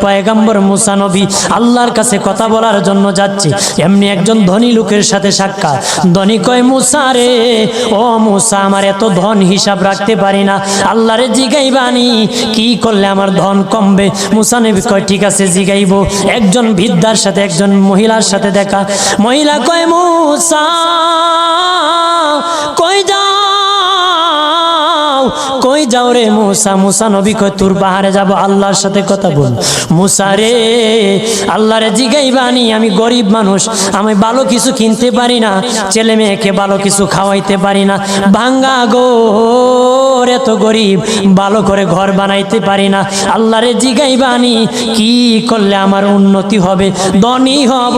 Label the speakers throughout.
Speaker 1: পয়গম্বর মুসা নবী আল্লাহর কাছে কথা বলার জন্য যাচ্ছে, এমনি একজন ধনী লোকের সাথে সাক্ষাৎ। ধনী কয়, মুসা রে, ও মুসা, আমার এত ধন হিসাব রাখতে পারি না, আল্লাহরে জিগাইবানি কি করলে আমার ধন কমবে? মুসা নবী কয়, ঠিক আছে জিগাইব। একজন বৃদ্ধার সাথে একজন মহিলার সাথে দেখা। মহিলা কয়, মুসা কই যাও, কই যাও রে মুসা? মুসা নবী কয়, তোর পাহাড়ে যাব, আল্লাহর সাথে কথা বল। মুসা রে, আল্লাহরে জিগাইবানি, আমি গরিব মানুষ, আমি ভালো কিছু কিনতে পারি না, ছেলে মেয়েকে ভালো কিছু খাওয়াইতে পারি না, ভাঙ্গা গোর, এত গরিব, ভালো করে ঘর বানাইতে পারি না, আল্লাহরে জিগাইবানি কি করলে আমার উন্নতি হবে, ধনী হব,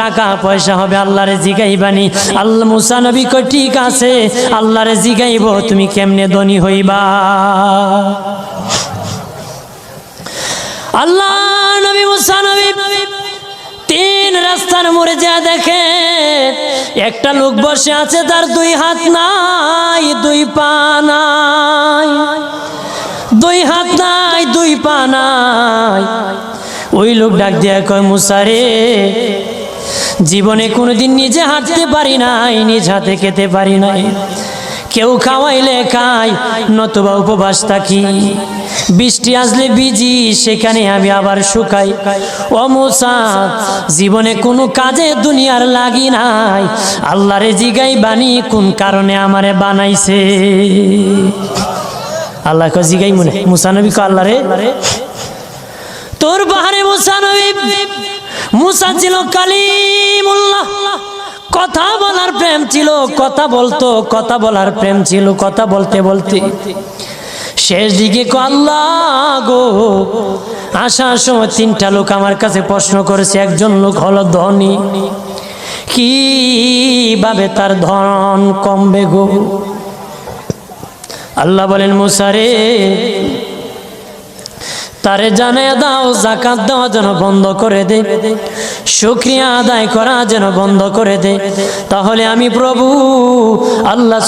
Speaker 1: টাকা পয়সা হবে, আল্লাহরে জিগাইবানি। আল্লাহ মুসা নবী কয়, ঠিক আছে, আল্লাহরে জিগাইব, তুমি কেমনে ধনী হইবা? আল্লাহ নবী মুসা নবী তিন রাস্তার মোড়ে যা দেখে একটা লোক বসে আছে, তার দুই হাত নাই, দুই পা নাই, দুই হাত নাই, দুই পা নাই। ওই লোক ডাক দিয়া কয়, মুসা রে, জীবনে কোনোদিন নিজে হাঁটতে পারি নাই, নিজ হাতে খেতে পারি নাই, কেউ খাওয়াইলে খাই, নতুবা উপবাস থাকি, বৃষ্টি আসলে ভিজি, সেখানে আমি আবার শুকাই। ও মুসা, জীবনে কোনো কাজে দুনিয়ার লাগি নাই, আল্লাহরে জিগাইবানি কোন কারণে আমারে বানাইছে? আল্লাহ কয়, জিগাই মনে। মুসা নবী কয়, আল্লাহরে তোর পাহাড়ে মুসা নবী, মুসা ছিল কালিমুল্লাহ, কথা বলার প্রেম ছিল, কথা বলতো, কথা বলার প্রেম ছিল। কথা বলতে বলতে শেষ দিকে আল্লাহ গো, আসার সময় তিনটা লোক আমার কাছে প্রশ্ন করেছে। একজন লোক হলো ধনী, কিভাবে তার ধন কমবে গো? আল্লাহ বলেন, মুসা রে, তারে জানিয়ে দাও যাকাত দেওয়া যেন বন্ধ করে দে, শুকরিয়া আদায় করা যেন বন্ধ করে দে, তাহলে আমি প্রভু আল্লাহ